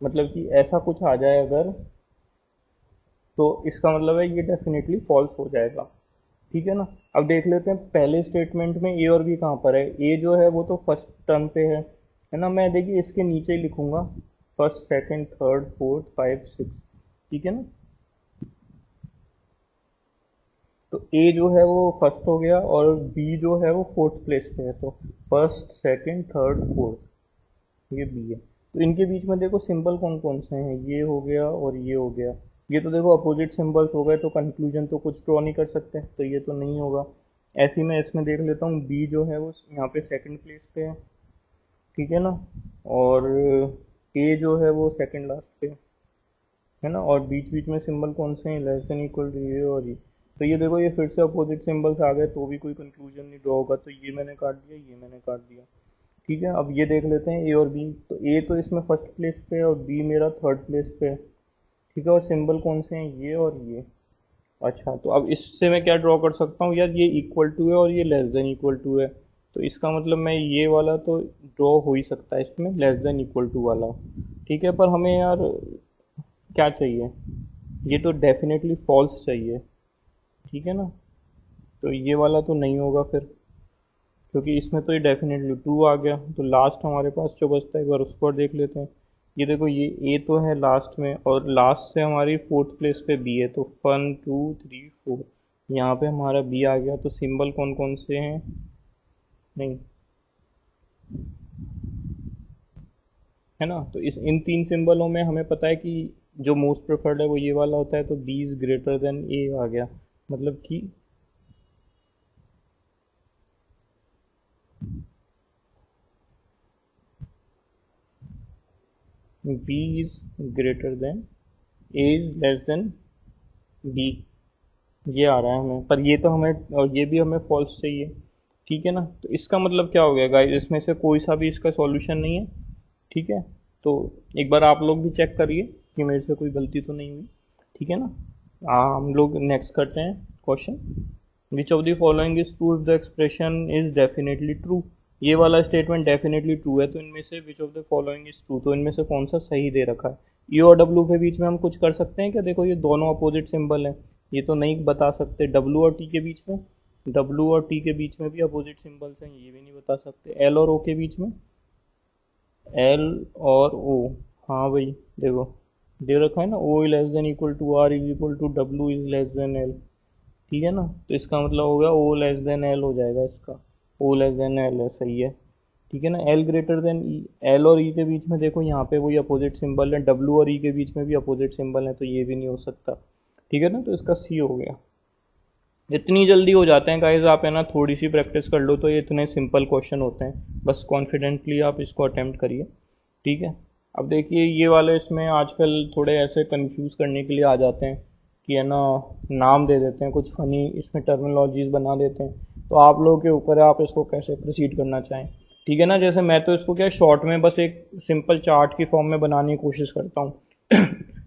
मतलब कि ऐसा कुछ आ जाए अगर, तो इसका मतलब है ये डेफिनेटली फॉल्स हो जाएगा। ठीक है ना, अब देख लेते हैं पहले स्टेटमेंट में ए और बी कहाँ पर है। ए जो है वो तो फर्स्ट टर्म पे है ना, मैं देखिए इसके नीचे ही लिखूंगा first second third fourth five six, ठीक है ना, तो ए जो है वो फर्स्ट हो गया और बी जो है वो फोर्थ प्लेस पे है, तो फर्स्ट सेकंड थर्ड फोर्थ ये बी है। तो इनके बीच में देखो सिंबल कौन कौन से हैं, ये हो गया और ये हो गया, ये तो देखो अपोजिट सिंबल्स हो गए, तो कंक्लूजन तो कुछ ड्रॉ नहीं कर सकते, तो ये तो नहीं होगा। ऐसे ही मैं इसमें देख लेता हूँ, बी जो है वो यहाँ पे सेकंड प्लेस पे है, ठीक है ना, और ए जो है वो सेकंड लास्ट पे है ना, और बीच बीच में सिंबल कौन से हैं, लेस देन इक्वल टू ये और ये, तो ये देखो ये फिर से अपोजिट सिंबल्स आ गए, तो भी कोई कंक्लूजन नहीं ड्रॉ होगा, तो ये मैंने काट दिया, ये मैंने काट दिया। ठीक है, अब ये देख लेते हैं ए और बी, तो ए तो इसमें फर्स्ट प्लेस पे है और बी मेरा थर्ड प्लेस पे है, ठीक है, और सिंबल कौन से हैं, ये और ये। अच्छा, तो अब इससे मैं क्या ड्रॉ कर सकता हूँ यार, ये इक्वल टू है और ये लेस देन इक्वल टू है, तो इसका मतलब मैं ये वाला तो ड्रॉ हो ही सकता है इसमें, लेस देन इक्वल टू वाला। ठीक है, पर हमें यार क्या चाहिए, ये तो डेफिनेटली फॉल्स चाहिए, ठीक है ना, तो ये वाला तो नहीं होगा फिर, क्योंकि इसमें तो ये डेफिनेटली ट्रू आ गया। तो लास्ट हमारे पास जो बचता है एक बार उसको और देख लेते हैं। ये देखो ये ए तो है लास्ट में, और लास्ट से हमारी फोर्थ प्लेस पे बी है, तो 1 2 3 4 यहाँ पे हमारा बी आ गया। तो सिंबल कौन कौन से हैं, नहीं है ना, तो इस इन तीन सिंबलों में हमें पता है कि जो मोस्ट प्रेफर्ड है वो ये वाला होता है, तो बी इज ग्रेटर देन ए आ गया, मतलब कि b is greater then a is less then b, ये आ रहा है हमें, पर ये तो हमें, और ये भी हमें फॉल्स चाहिए। ठीक है ना, तो इसका मतलब क्या हो गया गाइस, इसमें से कोई सा भी इसका सॉल्यूशन नहीं है। ठीक है, तो एक बार आप लोग भी चेक करिए कि मेरे से कोई गलती तो नहीं हुई। ठीक है ना, हम लोग नेक्स्ट करते हैं question. Which of the following is true if the expression is definitely true. ये वाला स्टेटमेंट डेफिनेटली ट्रू है, तो इनमें से विच of the following is true, तो इनमें से कौन सा सही दे रखा है। ई और डब्ल्यू के बीच में हम कुछ कर सकते हैं क्या? देखो ये दोनों अपोजिट सिंबल हैं, ये तो नहीं बता सकते। डब्ल्यू और टी के बीच में, डब्ल्यू और टी के बीच में भी अपोजिट सिंबल्स हैं, ये भी नहीं बता सकते। एल और ओ के बीच में, एल और ओ, हाँ भाई देखो दे रखा है ना, O is less than equal to R is equal to W is less than L, ठीक है ना। तो इसका मतलब हो गया ओ लेस देन एल हो जाएगा इसका, ओ लेस देन एल है, सही है, ठीक है ना। एल ग्रेटर देन ई, एल और ई के बीच में देखो यहाँ पे वही अपोजिट सिंबल है, डब्ल्यू और ई के बीच में भी अपोजिट सिंबल है, तो ये भी नहीं हो सकता, ठीक है ना। तो इसका सी हो गया। इतनी जल्दी हो जाते हैं गाइस, आप है ना थोड़ी सी प्रैक्टिस कर लो तो ये इतने सिंपल क्वेश्चन होते हैं, बस कॉन्फिडेंटली आप इसको अटेम्प्ट करिए, ठीक है। अब देखिए ये वाले इसमें आजकल थोड़े ऐसे कंफ्यूज करने के लिए आ जाते हैं कि है ना नाम दे देते हैं कुछ फनी, इसमें टर्मिनोलॉजीज बना देते हैं, तो आप लोगों के ऊपर है आप इसको कैसे प्रोसीड करना चाहें, ठीक है ना। जैसे मैं तो इसको क्या शॉर्ट में बस एक सिंपल चार्ट की फॉर्म में बनाने की कोशिश करता हूँ।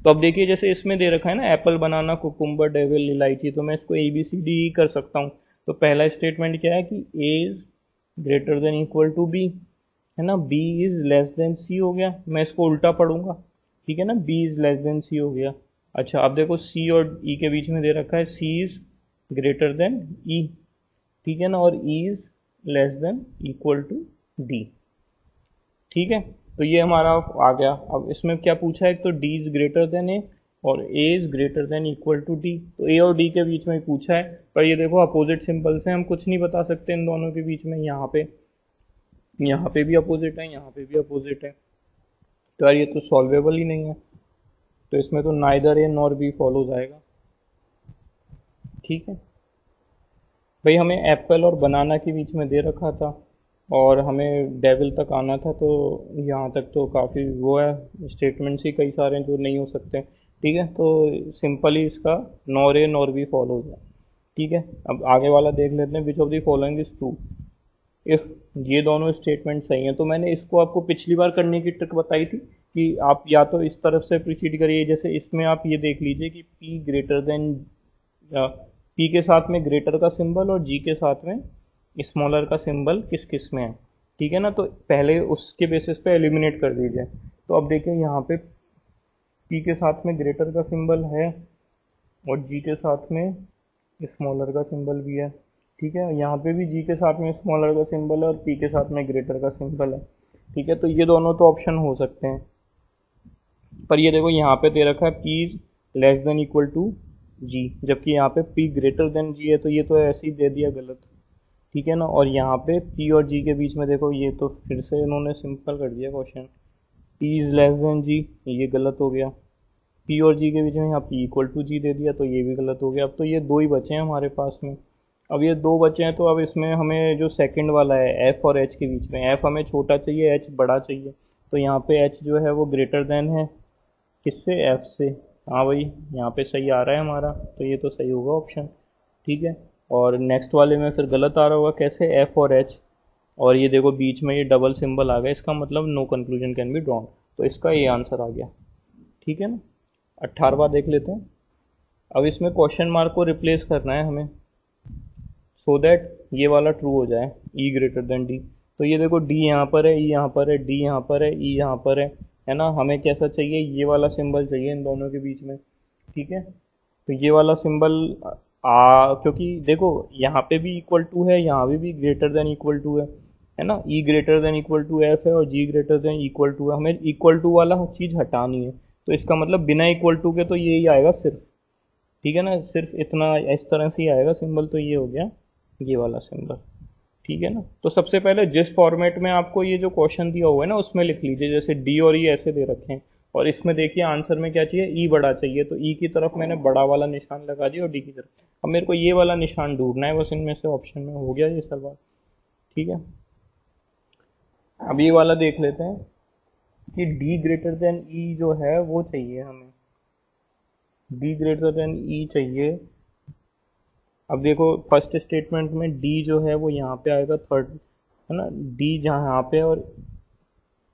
तो अब देखिए जैसे इसमें दे रखा है ना एप्पल, बनाना, कुकुम्बर, डेविल, इलायची, तो मैं इसको ए बी सी डी कर सकता हूँ। तो पहला स्टेटमेंट क्या है कि A is greater than equal to B, है ना, B is less than C हो गया। मैं इसको उल्टा पढ़ूंगा, ठीक है ना, B is less than C हो गया। अच्छा अब देखो सी और ई के बीच में दे रखा है C is greater than E, ठीक है ना, और E is less than equal to D, ठीक है। तो ये हमारा आ गया। अब इसमें क्या पूछा है, एक तो D is greater than A और A is greater than equal to D, तो ए और डी के बीच में पूछा है, पर ये देखो अपोजिट सिंबल्स हैं, हम कुछ नहीं बता सकते इन दोनों के बीच में। यहाँ पे भी अपोजिट है, यहाँ पे भी अपोजिट है, तो यार ये तो सॉल्वेबल ही नहीं है, तो इसमें तो neither A nor be follow जाएगा, ठीक है भाई। हमें एप्पल और बनाना के बीच में दे रखा था और हमें डेविल तक आना था, तो यहाँ तक तो काफ़ी वो है, स्टेटमेंट्स ही कई सारे हैं जो नहीं हो सकते, ठीक है। तो सिंपली इसका nor a nor be follow है, ठीक है। अब आगे वाला देख लेते हैं, विच of the following is true if ये दोनों स्टेटमेंट सही हैं। तो मैंने इसको आपको पिछली बार करने की ट्रिक बताई थी कि आप या तो इस तरफ से प्रोसीड करिए, जैसे इसमें आप ये देख लीजिए कि पी ग्रेटर देन, पी के साथ में ग्रेटर का सिंबल और जी के साथ में स्मॉलर का सिंबल किस किस में है, ठीक है ना। तो पहले उसके बेसिस पे एलिमिनेट कर दीजिए। तो अब देखिए यहाँ पे पी के साथ में ग्रेटर का सिंबल है और जी के साथ में स्मॉलर का सिंबल भी है, ठीक है। यहाँ पे भी जी के साथ में स्मॉलर का सिंबल है और पी के साथ में ग्रेटर का सिंबल है, ठीक है। तो ये दोनों तो ऑप्शन हो सकते हैं, पर ये देखो यहाँ पे दे रखा है P less than equal to G, जबकि यहाँ पे पी ग्रेटर देन जी है, तो ये तो ऐसे ही दे दिया गलत, ठीक है ना। और यहाँ पे पी और जी के बीच में देखो ये तो फिर से इन्होंने सिंपल कर दिया question, P is less than G, ये गलत हो गया। पी और जी के बीच में यहाँ पी इक्वल टू जी दे दिया, तो ये भी गलत हो गया। अब तो ये दो ही बचे हैं हमारे पास में, अब ये दो बचे हैं, तो अब इसमें हमें जो सेकंड वाला है एफ और एच के बीच में, एफ हमें छोटा चाहिए, एच बड़ा चाहिए, तो यहाँ पे एच जो है वो ग्रेटर देन है किससे, एफ से। हाँ भाई यहाँ पे सही आ रहा है हमारा, तो ये तो सही होगा ऑप्शन, ठीक है। और नेक्स्ट वाले में फिर गलत आ रहा होगा, कैसे, एफ और एच, और ये देखो बीच में ये डबल सिंबल आ गया, इसका मतलब no conclusion can be drawn, तो इसका ये आंसर आ गया, ठीक है ना। 18वां देख लेते हैं। अब इसमें क्वेश्चन मार्क को रिप्लेस करना है हमें, सो दैट ये वाला ट्रू हो जाए, ई ग्रेटर देन डी। तो ये देखो डी यहाँ पर है, ई यहाँ पर है, डी यहाँ पर है, ई यहाँ पर है ना। हमें कैसा चाहिए, ये वाला सिंबल चाहिए इन दोनों के बीच में, ठीक है। तो ये वाला सिंबल क्योंकि देखो यहाँ पे भी इक्वल टू है, यहाँ भी ग्रेटर देन इक्वल टू है ना। E greater than equal to F है और G greater than equal to है, हमें इक्वल टू वाला चीज़ हटानी है, तो इसका मतलब बिना इक्वल टू के तो यही आएगा सिर्फ, ठीक है ना, सिर्फ इतना इस तरह से ही आएगा सिंबल, तो ये हो गया ये वाला सिंबल, ठीक है ना। तो सबसे पहले जिस फॉर्मेट में आपको ये जो क्वेश्चन दिया हुआ है ना उसमें लिख लीजिए, जैसे डी और ई ऐसे दे रखे हैं, और इसमें देखिए आंसर में क्या चाहिए, ई बड़ा चाहिए, तो ई की तरफ मैंने बड़ा वाला निशान लगा दिया और डी की तरफ, अब मेरे को ये वाला निशान ढूंढना है बस इनमें से, ऑप्शन में हो गया ये सवाल, ठीक है। अब ये वाला देख लेते हैं कि डी ग्रेटर देन ई जो है वो चाहिए हमें, डी ग्रेटर देन ई चाहिए। अब देखो फर्स्ट स्टेटमेंट में डी जो है वो यहाँ पे आएगा थर्ड, है ना, डी जहाँ यहाँ पे और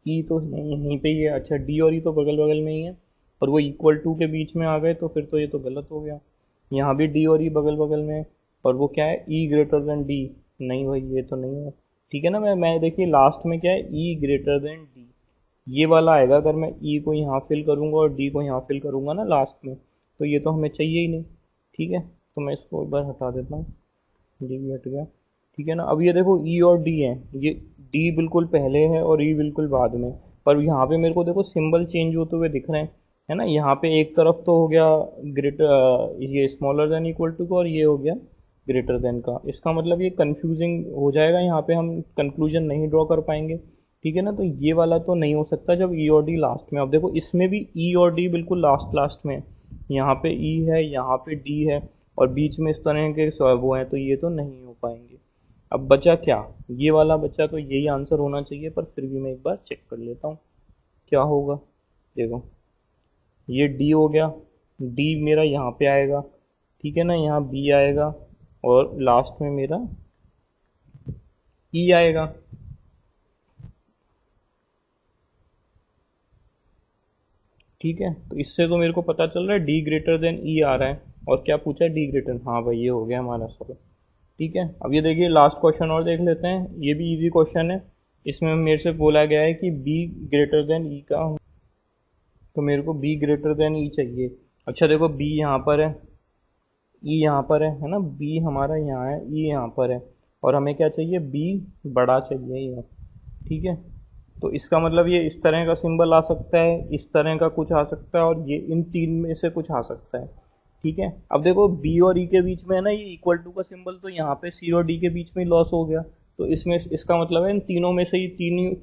ई तो यहीं पे ही है। अच्छा डी और ई तो बगल बगल में ही है और वो इक्वल टू के बीच में आ गए, तो फिर तो ये तो गलत हो गया। यहाँ भी डी और ई बगल बगल में है, और वो क्या है, ई ग्रेटर देन डी। नहीं भाई ये तो नहीं है। ठीक है ना, मैं देखिए लास्ट में क्या है, ई ग्रेटर देन डी, ये वाला आएगा। अगर मैं ई को यहाँ फिल करूँगा और डी को यहाँ फिल करूँगा ना लास्ट में, तो ये तो हमें चाहिए ही नहीं। ठीक है, तो मैं इसको एक बार हटा देता हूँ, डी भी हट गया। ठीक है ना, अब ये देखो ई और डी है, ये डी बिल्कुल पहले है और ई बिल्कुल बाद में। पर यहाँ पे मेरे को देखो सिंबल चेंज होते हुए दिख रहे हैं, है ना। यहाँ पे एक तरफ तो हो गया ग्रेटर, ये स्मॉलर देन इक्वल टू का, और ये हो गया ग्रेटर देन का। इसका मतलब ये कंफ्यूजिंग हो जाएगा, यहाँ पे हम कंक्लूजन नहीं ड्रॉ कर पाएंगे। ठीक है ना, तो ये वाला तो नहीं हो सकता जब ई और डी लास्ट में। अब देखो इसमें भी ई और डी बिल्कुल लास्ट लास्ट में है, यहाँ पे ई है, यहाँ पे डी है, और बीच में इस तरह के वो हैं, तो ये तो नहीं हो पाएंगे। अब बचा क्या, ये वाला बचा, तो यही आंसर होना चाहिए, पर फिर भी मैं एक बार चेक कर लेता हूँ क्या होगा। देखो ये डी हो गया, डी मेरा यहाँ पे आएगा, ठीक है ना, यहाँ बी आएगा, और लास्ट में मेरा ई आएगा। ठीक है, तो इससे तो मेरे को पता चल रहा है डी ग्रेटर देन ई आ रहा है। और क्या पूछा है, डी ग्रेटर, हाँ भाई ये हो गया हमारा सॉल्व। ठीक है, अब ये देखिए लास्ट क्वेश्चन और देख लेते हैं, ये भी इजी क्वेश्चन है। इसमें मेरे से बोला गया है कि बी ग्रेटर देन ई का, तो मेरे को बी ग्रेटर देन ई चाहिए। अच्छा देखो बी यहाँ पर है, ई यहाँ पर है ना, बी हमारा यहाँ है, ई यहाँ पर है, और हमें क्या चाहिए, बी बड़ा चाहिए ये। ठीक है, तो इसका मतलब ये इस तरह का सिंबल आ सकता है, इस तरह का कुछ आ सकता है, और ये इन तीन में से कुछ आ सकता है। ठीक है, अब देखो बी और ई के बीच में है ना ये इक्वल टू का सिंबल, तो यहाँ पे सी और डी के बीच में लॉस हो गया। तो इसमें इसका मतलब है इन तीनों में से ही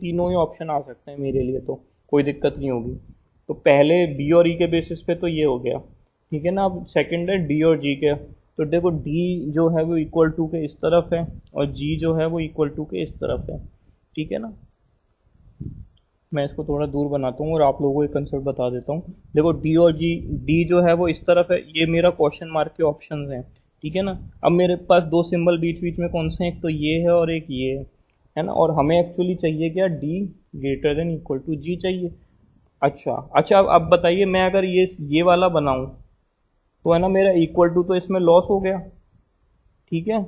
तीनों ही ऑप्शन आ सकते हैं मेरे लिए, तो कोई दिक्कत नहीं होगी। तो पहले बी और ई के बेसिस पे तो ये हो गया। ठीक है ना, अब सेकंड है डी और जी के। तो देखो डी जो है वो इक्वल टू के इस तरफ है, और जी जो है वो इक्वल टू के इस तरफ है। ठीक है ना, मैं इसको थोड़ा दूर बनाता हूँ और आप लोगों को एक कंसेप्ट बता देता हूँ। देखो डी और जी, डी जो है वो इस तरफ है, ये मेरा क्वेश्चन मार्क के ऑप्शंस हैं। ठीक है ना, अब मेरे पास दो सिंबल बीच बीच में कौन से हैं, एक तो ये है और एक ये है ना, और हमें एक्चुअली चाहिए क्या, D greater than equal to G चाहिए। अच्छा अच्छा, अब बताइए मैं अगर ये वाला बनाऊं, तो है ना मेरा इक्वल टू तो इसमें लॉस हो गया। ठीक है,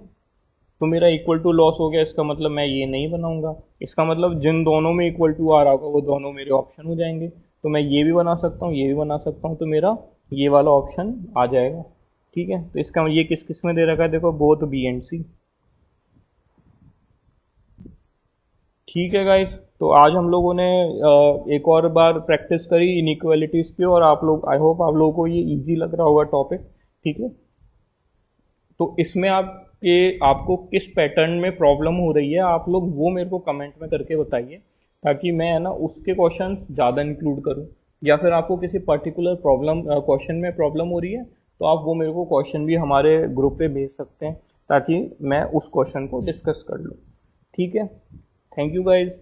तो मेरा इक्वल टू लॉस हो गया, इसका मतलब मैं ये नहीं बनाऊंगा। इसका मतलब जिन दोनों में इक्वल टू आ रहा होगा वो दोनों मेरे ऑप्शन हो जाएंगे। तो मैं ये भी बना सकता हूँ, ये भी बना सकता हूँ, तो मेरा ये वाला ऑप्शन आ जाएगा। ठीक है, तो इसका ये किस किस में दे रखा है, देखो बोथ बी एंड सी। ठीक है गाइस, तो आज हम लोगों ने एक और बार प्रैक्टिस करी इनइक्वालिटीज की, और आप लोग, आई होप आप लोगों को ये इजी लग रहा होगा टॉपिक। ठीक है, तो इसमें आपको किस पैटर्न में प्रॉब्लम हो रही है, आप लोग वो मेरे को कमेंट में करके बताइए, ताकि मैं है ना उसके क्वेश्चन ज़्यादा इंक्लूड करूँ। या फिर आपको किसी पर्टिकुलर प्रॉब्लम क्वेश्चन में प्रॉब्लम हो रही है, तो आप वो मेरे को क्वेश्चन भी हमारे ग्रुप पे भेज सकते हैं, ताकि मैं उस क्वेश्चन को डिस्कस कर लूँ। ठीक है, थैंक यू गाइज।